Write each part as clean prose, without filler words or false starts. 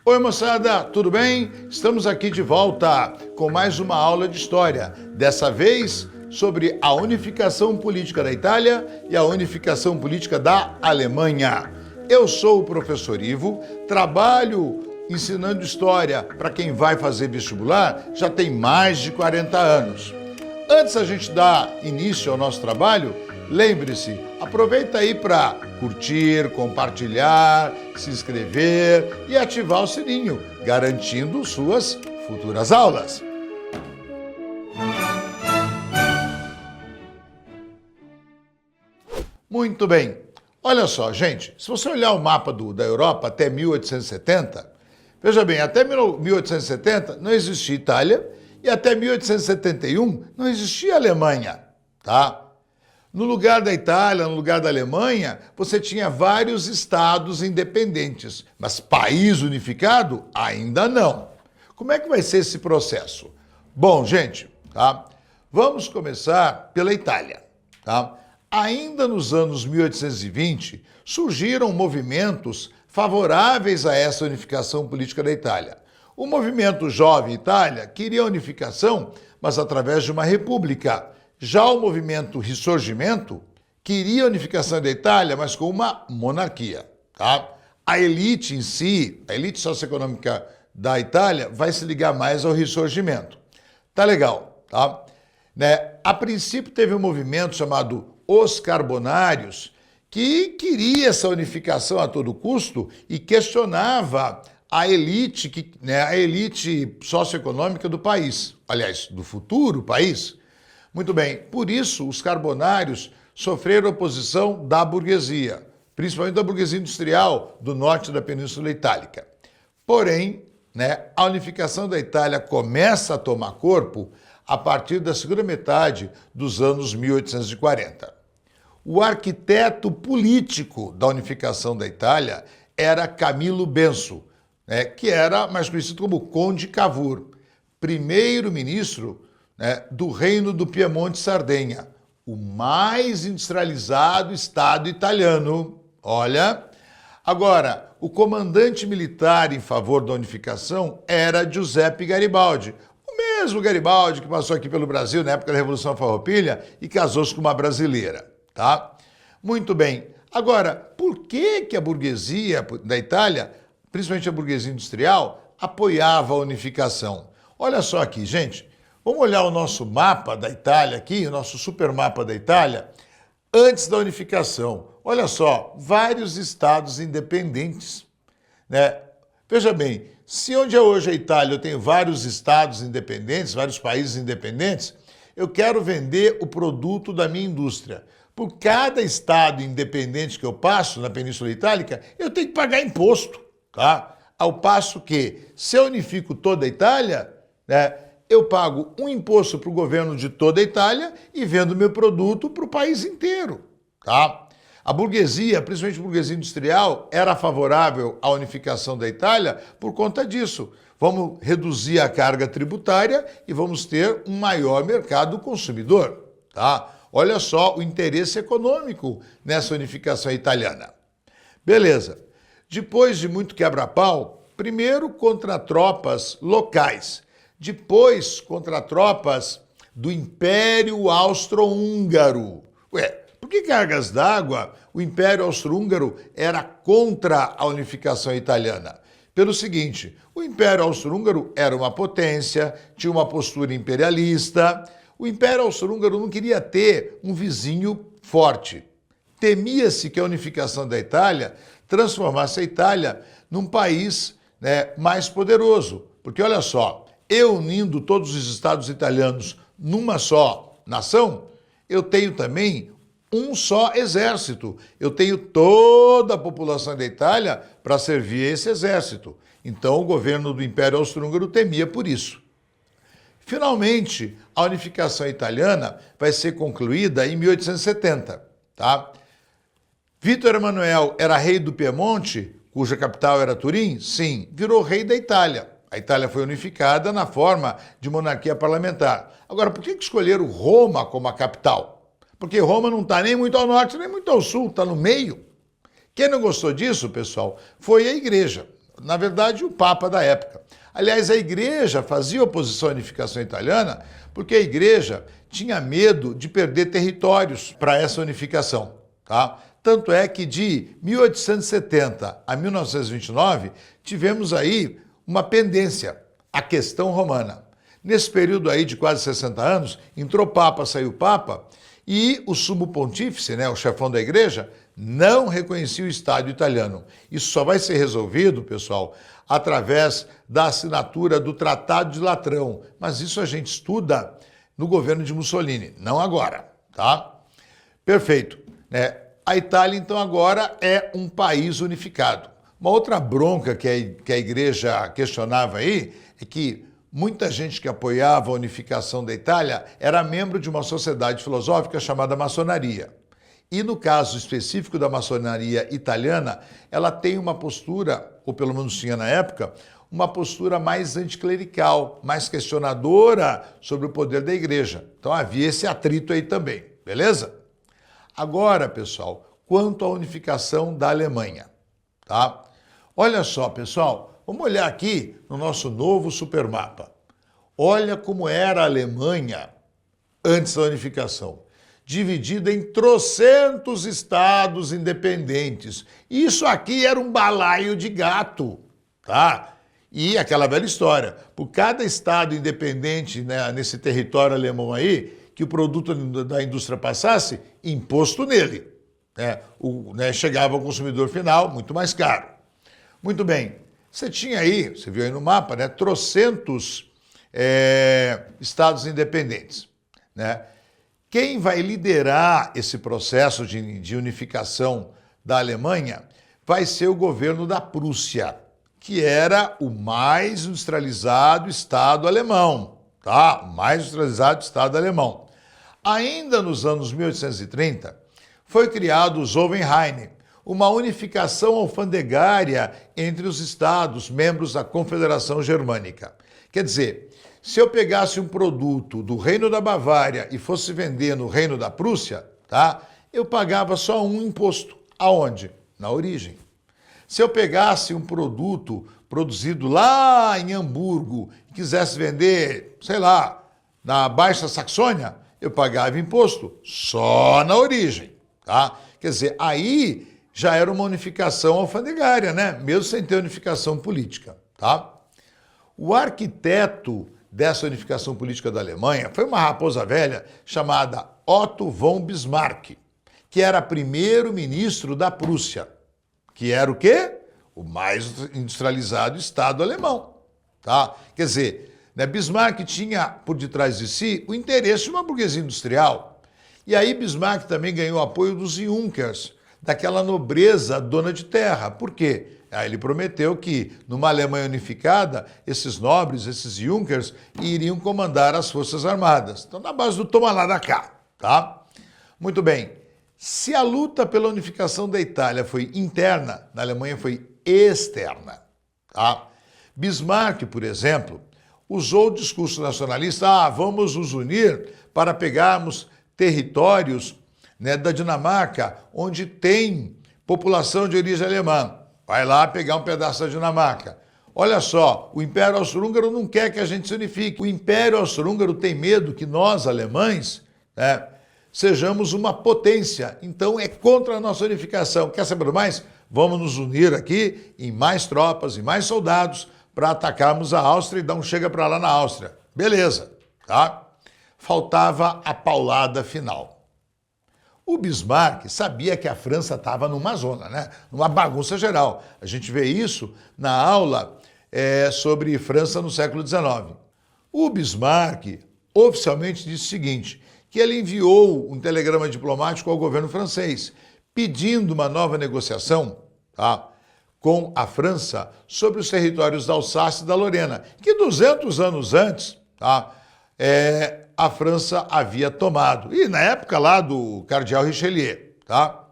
Oi moçada, tudo bem? Estamos aqui de volta com mais uma aula de história, dessa vez sobre a unificação política da Itália e a unificação política da Alemanha. Eu sou o professor Ivo, trabalho ensinando história para quem vai fazer vestibular já tem mais de 40 anos. Antes a gente dar início ao nosso trabalho, lembre-se, aproveita aí para curtir, compartilhar, se inscrever e ativar o sininho, garantindo suas futuras aulas. Muito bem. Olha só, gente, se você olhar o mapa da Europa até 1870, veja bem, até 1870 não existia Itália e até 1871 não existia Alemanha, tá? No lugar da Itália, no lugar da Alemanha, você tinha vários estados independentes, mas país unificado ainda não. Como é que vai ser esse processo? Bom, gente, tá? Vamos começar pela Itália, tá? Ainda nos anos 1820, surgiram movimentos favoráveis a essa unificação política da Itália. O movimento Jovem Itália queria a unificação, mas através de uma república. Já o movimento Risorgimento queria a unificação da Itália, mas com uma monarquia, tá? A elite em si, a elite socioeconômica da Itália, vai se ligar mais ao Risorgimento. Tá legal, tá? Né? A princípio teve um movimento chamado Os Carbonários, que queria essa unificação a todo custo e questionava a elite, a elite socioeconômica do país, aliás, do futuro país. Muito bem, por isso os carbonários sofreram oposição da burguesia, principalmente da burguesia industrial do norte da Península Itálica. Porém, a unificação da Itália começa a tomar corpo a partir da segunda metade dos anos 1840. O arquiteto político da unificação da Itália era Camillo Benso, que era mais conhecido como Conde Cavour, primeiro-ministro do Reino do Piemonte e Sardenha, o mais industrializado estado italiano. Olha, agora, o comandante militar em favor da unificação era Giuseppe Garibaldi, o mesmo Garibaldi que passou aqui pelo Brasil na época da Revolução Farroupilha e casou-se com uma brasileira, tá? Muito bem. Agora, por que a burguesia da Itália, principalmente a burguesia industrial, apoiava a unificação? Olha só aqui, gente. Vamos olhar o nosso mapa da Itália aqui, o nosso super mapa da Itália, antes da unificação. Olha só, vários estados independentes, Veja bem, se onde é hoje a Itália eu tenho vários estados independentes, vários países independentes, eu quero vender o produto da minha indústria. Por cada estado independente que eu passo na Península Itálica, eu tenho que pagar imposto, tá? Ao passo que, se eu unifico toda a Itália, eu pago um imposto para o governo de toda a Itália e vendo meu produto para o país inteiro, tá? A burguesia, principalmente a burguesia industrial, era favorável à unificação da Itália por conta disso. Vamos reduzir a carga tributária e vamos ter um maior mercado consumidor, tá? Olha só o interesse econômico nessa unificação italiana. Beleza. Depois de muito quebra-pau, primeiro contra tropas locais, depois contra tropas do Império Austro-Húngaro. Por que cargas d'água o Império Austro-Húngaro era contra a unificação italiana? Pelo seguinte, o Império Austro-Húngaro era uma potência, tinha uma postura imperialista. O Império Austro-Húngaro não queria ter um vizinho forte. Temia-se que a unificação da Itália transformasse a Itália num país mais poderoso. Porque olha só, eu unindo todos os estados italianos numa só nação, eu tenho também um só exército. Eu tenho toda a população da Itália para servir a esse exército. Então o governo do Império Austro-Húngaro temia por isso. Finalmente, a unificação italiana vai ser concluída em 1870, tá? Vítor Emanuel era rei do Piemonte, cuja capital era Turim? Sim, virou rei da Itália. A Itália foi unificada na forma de monarquia parlamentar. Agora, por que escolheram Roma como a capital? Porque Roma não está nem muito ao norte, nem muito ao sul, está no meio. Quem não gostou disso, pessoal, foi a igreja. na verdade, o Papa da época. Aliás, a igreja fazia oposição à unificação italiana porque a igreja tinha medo de perder territórios para essa unificação, tá? Tanto é que de 1870 a 1929 tivemos aí uma pendência, a questão romana. Nesse período aí de quase 60 anos, entrou Papa, saiu Papa, e o sumo pontífice, né, o chefão da igreja, não reconhecia o Estado italiano. Isso só vai ser resolvido, pessoal, através da assinatura do Tratado de Latrão. Mas isso a gente estuda no governo de Mussolini, não agora, tá? Perfeito, né? A Itália, então, agora é um país unificado. Uma outra bronca que a igreja questionava aí é que muita gente que apoiava a unificação da Itália era membro de uma sociedade filosófica chamada maçonaria. E no caso específico da maçonaria italiana, ela tem uma postura, ou pelo menos tinha na época, uma postura mais anticlerical, mais questionadora sobre o poder da igreja. Então havia esse atrito aí também, beleza? Agora, pessoal, quanto à unificação da Alemanha, tá? Olha só, pessoal, vamos olhar aqui no nosso novo supermapa. Olha como era a Alemanha antes da unificação. Dividida em trocentos estados independentes. Isso aqui era um balaio de gato, tá? E aquela velha história, por cada estado independente, né, nesse território alemão aí, que o produto da indústria passasse, imposto nele. Chegava ao consumidor final muito mais caro. Muito bem, você tinha aí, você viu aí no mapa, né, trocentos estados independentes, né? Quem vai liderar esse processo de unificação da Alemanha vai ser o governo da Prússia, que era o mais industrializado estado alemão, tá? O mais industrializado estado alemão. Ainda nos anos 1830, foi criado o Zollverein, uma unificação alfandegária entre os estados membros da Confederação Germânica. Quer dizer, se eu pegasse um produto do Reino da Bavária e fosse vender no Reino da Prússia, tá? Eu pagava só um imposto. Aonde? Na origem. Se eu pegasse um produto produzido lá em Hamburgo e quisesse vender, sei lá, na Baixa Saxônia, eu pagava imposto só na origem, tá? Quer dizer, aí já era uma unificação alfandegária, né? Mesmo sem ter unificação política, tá? O arquiteto dessa unificação política da Alemanha foi uma raposa velha chamada Otto von Bismarck, que era primeiro-ministro da Prússia, que era o quê? O mais industrializado estado alemão, tá? Quer dizer, né, Bismarck tinha por detrás de si o interesse de uma burguesia industrial. E aí Bismarck também ganhou apoio dos Junkers, daquela nobreza dona de terra. Por quê? Aí ele prometeu que, numa Alemanha unificada, esses nobres, esses Junkers, iriam comandar as Forças Armadas. Então, na base do toma lá da cá, tá? Muito bem. Se a luta pela unificação da Itália foi interna, na Alemanha foi externa, tá? Bismarck, por exemplo, usou o discurso nacionalista, vamos nos unir para pegarmos territórios, né, da Dinamarca, onde tem população de origem alemã. Vai lá pegar um pedaço da Dinamarca. Olha só, o Império Austro-Húngaro não quer que a gente se unifique. O Império Austro-Húngaro tem medo que nós, alemães, né, sejamos uma potência. Então é contra a nossa unificação. Quer saber mais? Vamos nos unir aqui em mais tropas e mais soldados para atacarmos a Áustria e dar um chega para lá na Áustria. Beleza, tá? Faltava a paulada final. O Bismarck sabia que a França estava numa zona, né? Numa bagunça geral. A gente vê isso na aula sobre França no século XIX. O Bismarck oficialmente disse o seguinte, que ele enviou um telegrama diplomático ao governo francês, pedindo uma nova negociação, tá, com a França sobre os territórios da Alsácia e da Lorena, que 200 anos antes, tá, a França havia tomado. E na época lá do cardeal Richelieu, tá?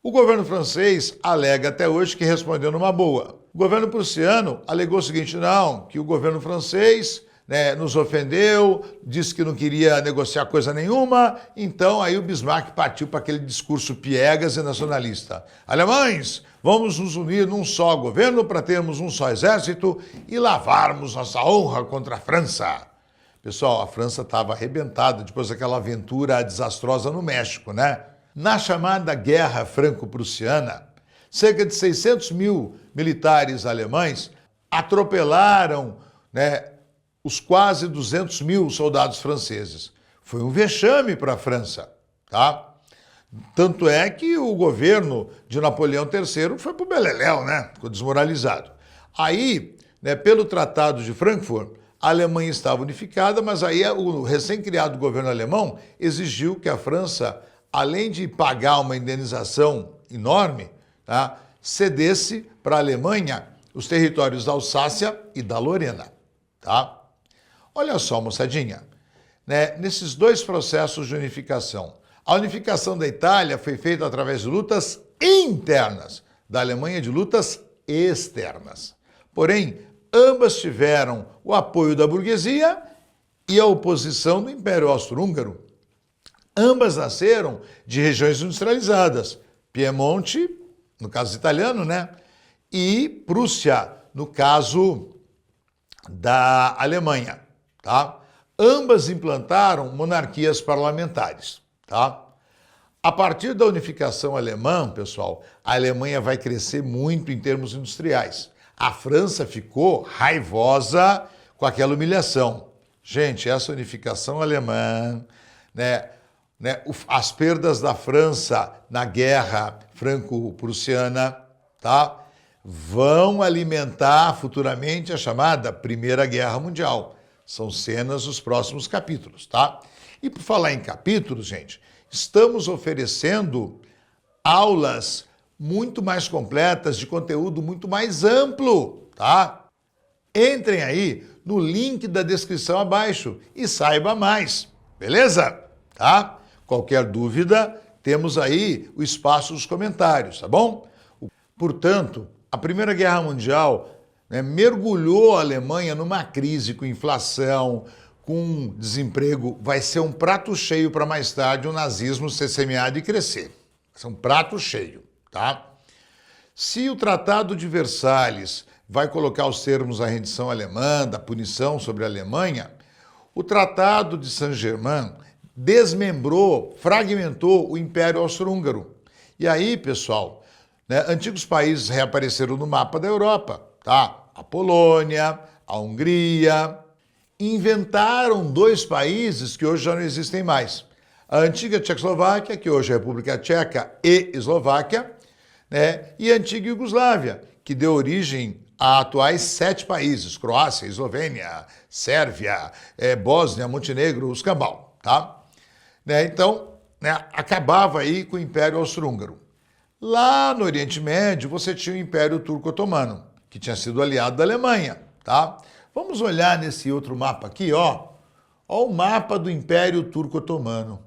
O governo francês alega até hoje que respondeu numa boa. O governo prussiano alegou o seguinte, não, que o governo francês né, nos ofendeu, disse que não queria negociar coisa nenhuma, então aí o Bismarck partiu para aquele discurso piegas e nacionalista. Alemães, vamos nos unir num só governo para termos um só exército e lavarmos nossa honra contra a França. Pessoal, a França estava arrebentada depois daquela aventura desastrosa no México, né? Na chamada Guerra Franco-Prussiana, cerca de 600 mil militares alemães atropelaram, né, os quase 200 mil soldados franceses. Foi um vexame para a França, tá? Tanto é que o governo de Napoleão III foi para o beleléu, né? Ficou desmoralizado. Aí, né, pelo Tratado de Frankfurt, a Alemanha estava unificada, mas aí o recém-criado governo alemão exigiu que a França, além de pagar uma indenização enorme, tá, cedesse para a Alemanha os territórios da Alsácia e da Lorena. Tá? Olha só, moçadinha, né, nesses dois processos de unificação, a unificação da Itália foi feita através de lutas internas, da Alemanha de lutas externas. Porém, ambas tiveram o apoio da burguesia e a oposição do Império Austro-Húngaro. Ambas nasceram de regiões industrializadas, Piemonte, no caso italiano, né? E Prússia, no caso da Alemanha, tá? Ambas implantaram monarquias parlamentares, tá? A partir da unificação alemã, pessoal, a Alemanha vai crescer muito em termos industriais. A França ficou raivosa com aquela humilhação. Gente, essa unificação alemã, né, as perdas da França na guerra franco-prussiana, tá, vão alimentar futuramente a chamada Primeira Guerra Mundial. São cenas dos próximos capítulos, tá? E por falar em capítulos, gente, estamos oferecendo aulas muito mais completas, de conteúdo muito mais amplo, tá? Entrem aí no link da descrição abaixo e saiba mais, beleza? Tá? Qualquer dúvida, temos aí o espaço dos comentários, tá bom? Portanto, a Primeira Guerra Mundial, né, mergulhou a Alemanha numa crise com inflação, com desemprego. Vai ser um prato cheio para mais tarde o nazismo ser semeado e crescer. Vai ser um prato cheio. Tá? Se o Tratado de Versalhes vai colocar os termos da rendição alemã, da punição sobre a Alemanha, o Tratado de Saint-Germain desmembrou, fragmentou o Império Austro-Húngaro. E aí, pessoal, né, antigos países reapareceram no mapa da Europa, tá? A Polônia, a Hungria, inventaram dois países que hoje já não existem mais. A antiga Tchecoslováquia, que hoje é a República Tcheca e Eslováquia, né? E a antiga Iugoslávia, que deu origem a atuais 7 países, Croácia, Eslovênia, Sérvia, Bósnia, Montenegro, os cambal, tá? Né? Então, né, acabava aí com o Império Austro-Húngaro. Lá no Oriente Médio, você tinha o Império Turco-Otomano, que tinha sido aliado da Alemanha, tá? Vamos olhar nesse outro mapa aqui, ó. Ó o mapa do Império Turco-Otomano.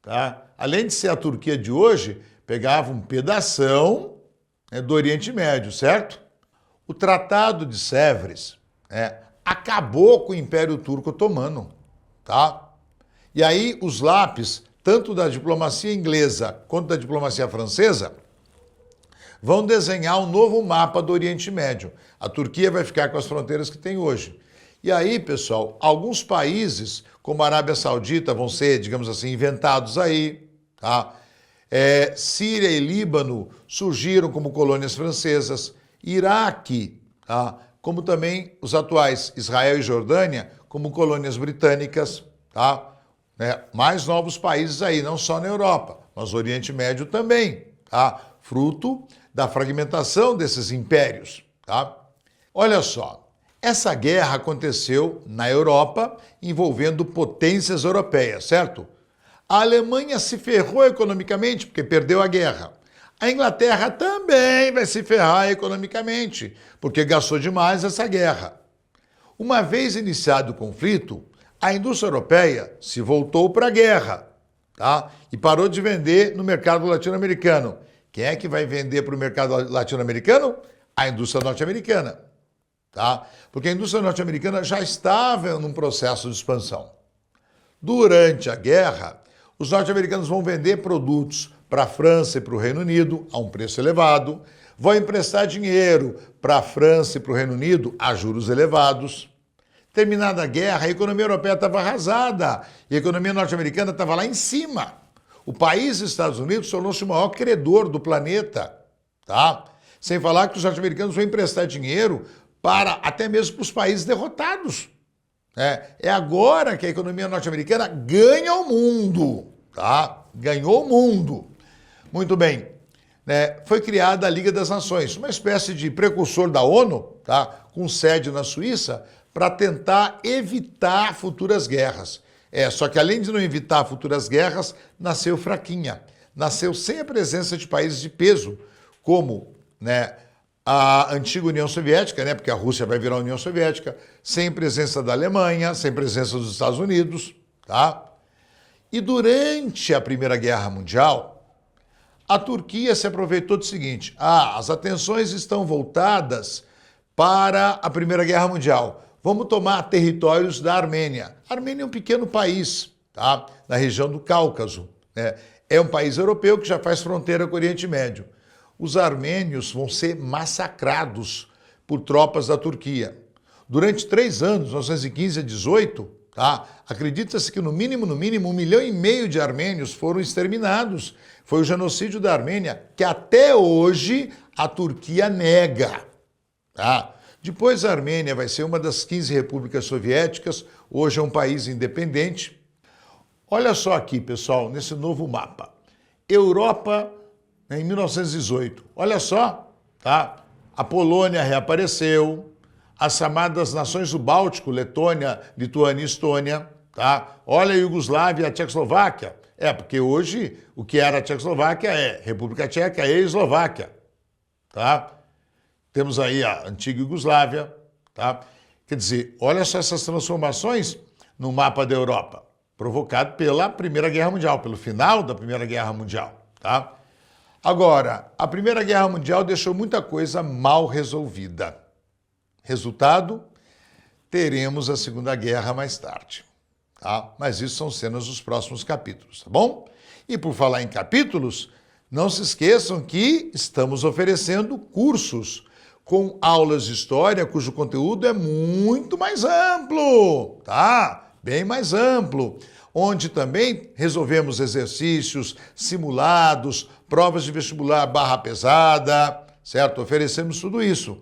Tá? Além de ser a Turquia de hoje, pegava um pedação, né, do Oriente Médio, certo? O Tratado de Sèvres, né, acabou com o Império Turco-Otomano, tá? E aí os lápis, tanto da diplomacia inglesa quanto da diplomacia francesa, vão desenhar um novo mapa do Oriente Médio. A Turquia vai ficar com as fronteiras que tem hoje. E aí, pessoal, alguns países, como a Arábia Saudita, vão ser, digamos assim, inventados aí, tá? Síria e Líbano surgiram como colônias francesas, Iraque, tá? Como também os atuais Israel e Jordânia, como colônias britânicas, tá? Né? Mais novos países aí, não só na Europa, mas no Oriente Médio também, tá? Fruto da fragmentação desses impérios, tá? Olha só. Essa guerra aconteceu na Europa, envolvendo potências europeias, certo? A Alemanha se ferrou economicamente porque perdeu a guerra. A Inglaterra também vai se ferrar economicamente, porque gastou demais essa guerra. Uma vez iniciado o conflito, a indústria europeia se voltou para a guerra, tá? E parou de vender no mercado latino-americano. Quem é que vai vender para o mercado latino-americano? A indústria norte-americana. tá? Porque a indústria norte-americana já estava num processo de expansão. Durante a guerra, os norte-americanos vão vender produtos para a França e para o Reino Unido a um preço elevado, vão emprestar dinheiro para a França e para o Reino Unido a juros elevados. Terminada a guerra, a economia europeia estava arrasada e a economia norte-americana estava lá em cima. O país Estados Unidos tornou-se o maior credor do planeta, tá? Sem falar que os norte-americanos vão emprestar dinheiro para até mesmo para os países derrotados. É agora que a economia norte-americana ganha o mundo, tá? Ganhou o mundo. Muito bem. Foi criada a Liga das Nações, uma espécie de precursor da ONU, tá? Com sede na Suíça, para tentar evitar futuras guerras. Só que além de não evitar futuras guerras, nasceu fraquinha. Nasceu sem a presença de países de peso, como a antiga União Soviética, porque a Rússia vai virar a União Soviética, sem presença da Alemanha, sem presença dos Estados Unidos, tá? E durante a Primeira Guerra Mundial, a Turquia se aproveitou do seguinte: as atenções estão voltadas para a Primeira Guerra Mundial. Vamos tomar territórios da Armênia. A Armênia é um pequeno país, tá? Na região do Cáucaso. É um país europeu que já faz fronteira com o Oriente Médio. Os armênios vão ser massacrados por tropas da Turquia. Durante 3 anos, 1915 a 18, tá? Acredita-se que no mínimo, 1,5 milhão de armênios foram exterminados. Foi o genocídio da Armênia, que até hoje a Turquia nega, tá? Depois a Armênia vai ser uma das 15 repúblicas soviéticas, hoje é um país independente. Olha só aqui, pessoal, nesse novo mapa. Europa em 1918. Olha só, tá? A Polônia reapareceu, as chamadas nações do Báltico, Letônia, Lituânia e Estônia, tá? Olha a Iugoslávia e a Tchecoslováquia. Porque hoje o que era a Tchecoslováquia é República Tcheca e Eslováquia, tá? Temos aí a antiga Iugoslávia, tá? Quer dizer, olha só essas transformações no mapa da Europa, provocado pela Primeira Guerra Mundial, pelo final da Primeira Guerra Mundial, tá? Agora, a Primeira Guerra Mundial deixou muita coisa mal resolvida. Resultado, teremos a Segunda Guerra mais tarde, tá? Mas isso são cenas dos próximos capítulos, tá bom? E por falar em capítulos, não se esqueçam que estamos oferecendo cursos com aulas de história cujo conteúdo é muito mais amplo, tá? Bem mais amplo, onde também resolvemos exercícios, simulados, provas de vestibular barra pesada, certo? Oferecemos tudo isso,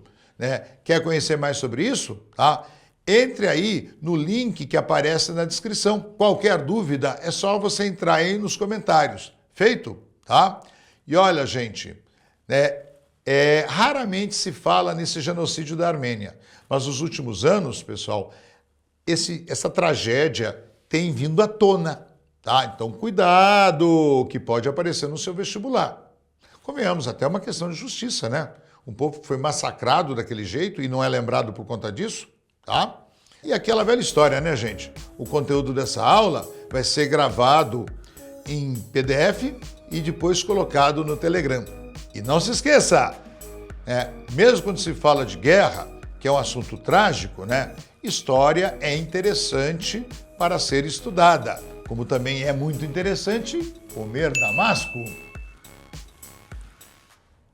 Quer conhecer mais sobre isso? Tá? Entre aí no link que aparece na descrição. Qualquer dúvida é só você entrar aí nos comentários. Feito? Tá? E olha, gente, raramente se fala nesse genocídio da Armênia, mas nos últimos anos, pessoal, essa tragédia tem vindo à tona, tá? Então, cuidado, que pode aparecer no seu vestibular. Convenhamos, até uma questão de justiça, né? Um povo que foi massacrado daquele jeito e não é lembrado por conta disso, tá? E aquela velha história, né, gente? O conteúdo dessa aula vai ser gravado em PDF e depois colocado no Telegram. E não se esqueça, mesmo quando se fala de guerra, que é um assunto trágico, história é interessante para ser estudada, como também é muito interessante comer damasco.